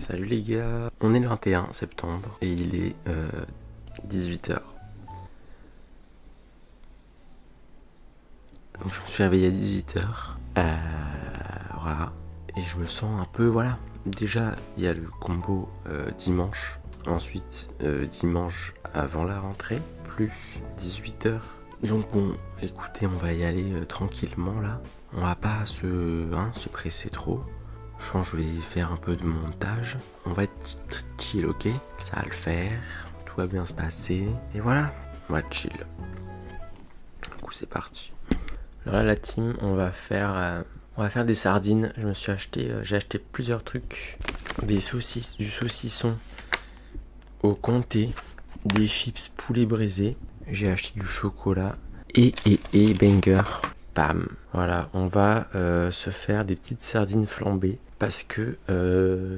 Salut les gars, on est le 21 septembre et il est 18h. Donc je me suis réveillé à 18h. Voilà. Et je me sens un peu, voilà. Déjà, il y a le combo dimanche. Ensuite, dimanche avant la rentrée, plus 18h. Donc bon, écoutez, on va y aller tranquillement là. On va pas se presser trop. Je pense que je vais faire un peu de montage. On va être chill, ok? Ça va le faire. Tout va bien se passer. Et voilà, on va chill. Du coup, c'est parti. Alors là, la team, on va faire des sardines. J'ai acheté plusieurs trucs. Des saucisses, du saucisson au comté, des chips poulet braisé. J'ai acheté du chocolat et banger. Bam. Voilà, on va se faire des petites sardines flambées parce que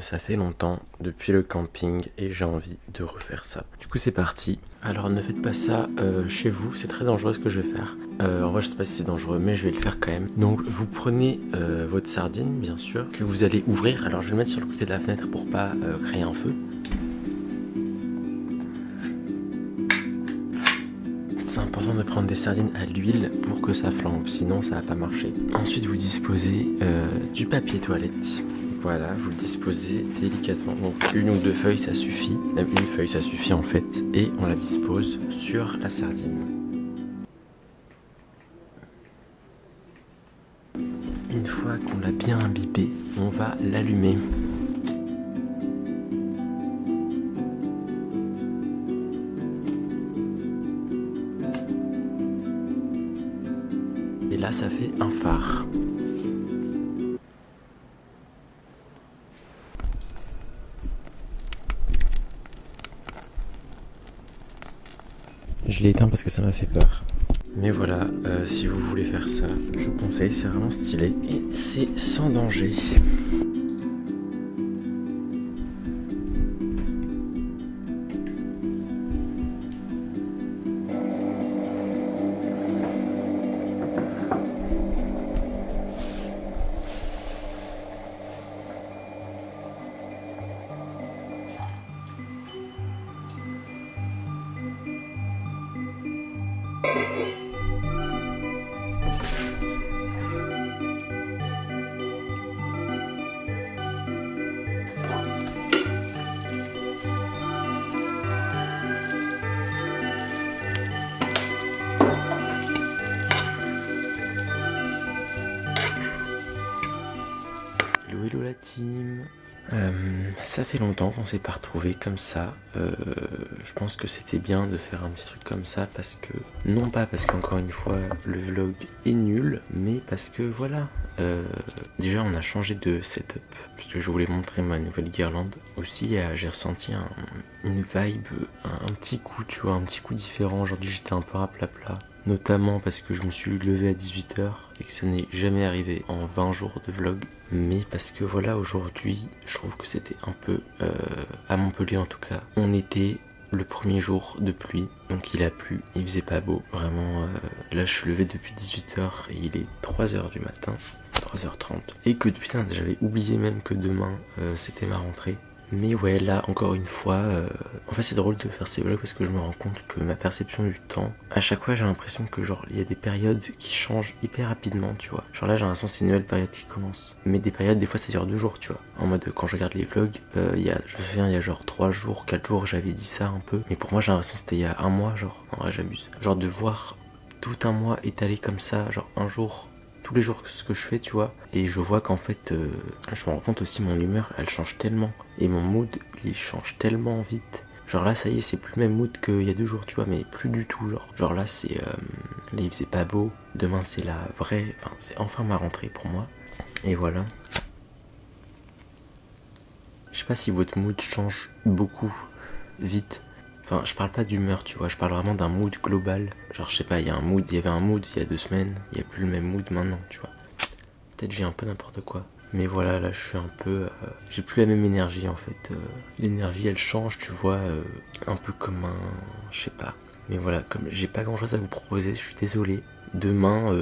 ça fait longtemps depuis le camping et j'ai envie de refaire ça. Du coup, c'est parti. Alors, ne faites pas ça chez vous, c'est très dangereux ce que je vais faire. En vrai, je sais pas si c'est dangereux, mais je vais le faire quand même. Donc, vous prenez votre sardine, bien sûr, que vous allez ouvrir. Alors, je vais le mettre sur le côté de la fenêtre pour pas créer un feu. C'est important de prendre des sardines à l'huile pour que ça flambe, sinon ça va pas marcher. Ensuite, vous disposez du papier toilette. Voilà, vous le disposez délicatement. Donc une ou deux feuilles, ça suffit. Même une feuille, ça suffit en fait. Et on la dispose sur la sardine. Une fois qu'on l'a bien imbibé, on va l'allumer. Et là, ça fait un phare. Je l'ai éteint parce que ça m'a fait peur. Mais voilà, si vous voulez faire ça, je vous conseille, c'est vraiment stylé. Et c'est sans danger. Hello la team. Ça fait longtemps qu'on s'est pas retrouvés comme ça. Je pense que c'était bien de faire un petit truc comme ça parce que, non pas parce qu'encore une fois le vlog est nul, mais parce que voilà. Déjà on a changé de setup parce que je voulais montrer ma nouvelle guirlande. Aussi j'ai ressenti une vibe, un petit coup, tu vois, un petit coup différent. Aujourd'hui j'étais un peu raplapla. Notamment parce que je me suis levé à 18h et que ça n'est jamais arrivé en 20 jours de vlog. Mais parce que voilà, aujourd'hui, je trouve que c'était un peu, à Montpellier en tout cas, on était le premier jour de pluie. Donc il a plu, il faisait pas beau. Vraiment, là je suis levé depuis 18h et il est 3h du matin, 3h30. Et que putain, j'avais oublié même que demain, c'était ma rentrée. Mais ouais, là encore une fois, en fait c'est drôle de faire ces vlogs parce que je me rends compte que ma perception du temps, à chaque fois j'ai l'impression que genre il y a des périodes qui changent hyper rapidement, tu vois. Genre là j'ai l'impression que c'est une nouvelle période qui commence. Mais des périodes, des fois ça dure 2 jours, tu vois. En mode quand je regarde les vlogs, je me souviens il y a genre 3 jours, 4 jours j'avais dit ça un peu. Mais pour moi j'ai l'impression que c'était il y a un mois, genre, en vrai j'abuse. Genre de voir tout un mois étalé comme ça, genre un jour tous les jours ce que je fais, tu vois, et je vois qu'en fait je me rends compte aussi mon humeur elle change tellement et mon mood il change tellement vite. Genre là ça y est, c'est plus le même mood qu'il y a 2 jours, tu vois, mais plus du tout. Genre là c'est là il faisait pas beau, demain c'est la vraie, enfin c'est enfin ma rentrée pour moi. Et voilà, je sais pas si votre mood change beaucoup vite. Enfin, je parle pas d'humeur, tu vois, je parle vraiment d'un mood global. Genre, je sais pas, il y avait un mood il y a 2 semaines, il y a plus le même mood maintenant, tu vois. Peut-être j'ai un peu n'importe quoi. Mais voilà, là, je suis un peu... j'ai plus la même énergie, en fait. L'énergie, elle change, tu vois, un peu comme un... Je sais pas. Mais voilà, comme j'ai pas grand-chose à vous proposer, je suis désolé. Demain,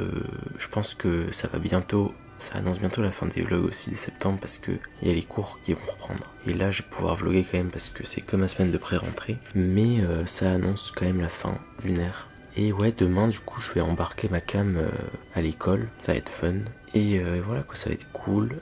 je pense que ça va bientôt ça annonce bientôt la fin des vlogs aussi de septembre parce que il y a les cours qui vont reprendre. Et là je vais pouvoir vlogger quand même parce que c'est comme la semaine de pré-rentrée. Mais ça annonce quand même la fin lunaire. Et ouais, demain du coup je vais embarquer ma cam à l'école, ça va être fun. Et voilà quoi, ça va être cool.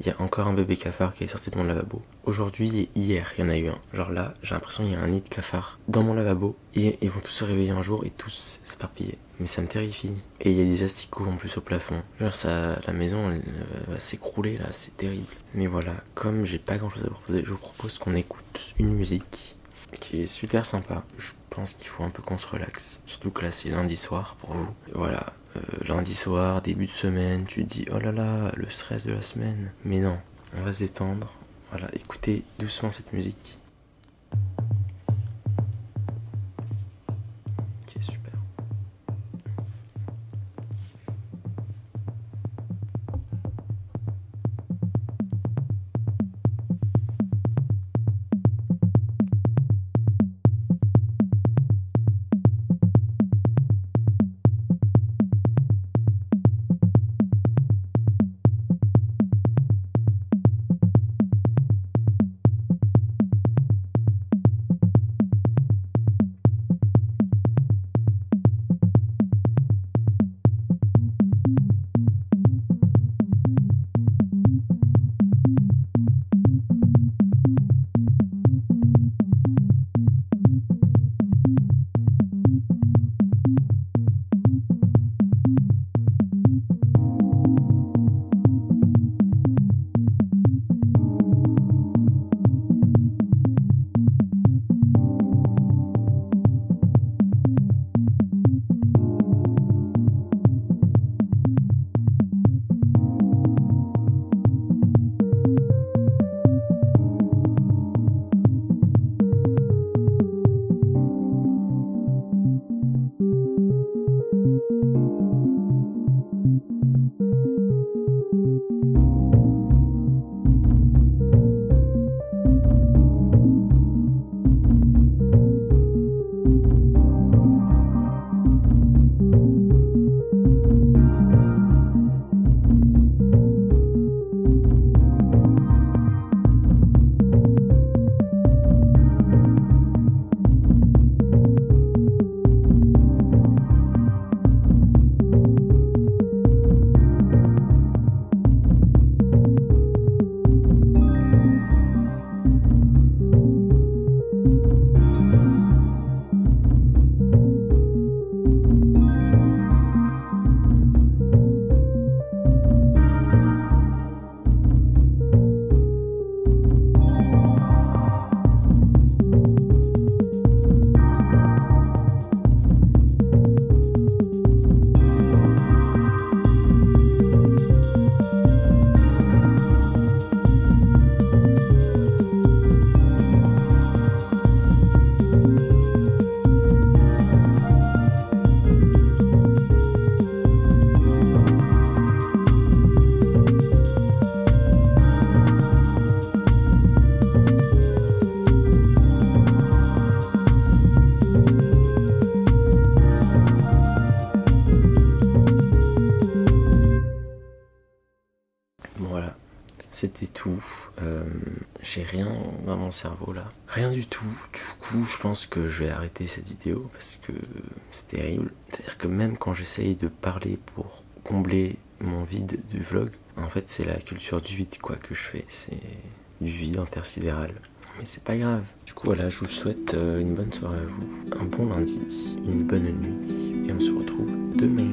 Il y a encore un bébé cafard qui est sorti de mon lavabo. Aujourd'hui et hier, il y en a eu un. Genre là, j'ai l'impression qu'il y a un nid de cafard dans mon lavabo. Et ils vont tous se réveiller un jour et tous s'éparpiller. Mais ça me terrifie. Et il y a des asticots en plus au plafond. Genre ça, la maison elle, va s'écrouler là, c'est terrible. Mais voilà, comme j'ai pas grand chose à proposer, je vous propose qu'on écoute une musique qui est super sympa. Je pense qu'il faut un peu qu'on se relaxe. Surtout que là c'est lundi soir pour vous. Voilà. Lundi soir, début de semaine, tu te dis oh là là, le stress de la semaine. Mais non, on va se détendre. Voilà, écoutez doucement cette musique. Qui est super. Voilà, c'était tout. J'ai rien dans mon cerveau là. Rien du tout. Du coup, je pense que je vais arrêter cette vidéo parce que c'est terrible. C'est-à-dire que même quand j'essaye de parler pour combler mon vide du vlog, en fait, c'est la culture du vide quoi que je fais. C'est du vide intersidéral. Mais c'est pas grave. Du coup, voilà, je vous souhaite une bonne soirée à vous, un bon lundi, une bonne nuit, et on se retrouve demain.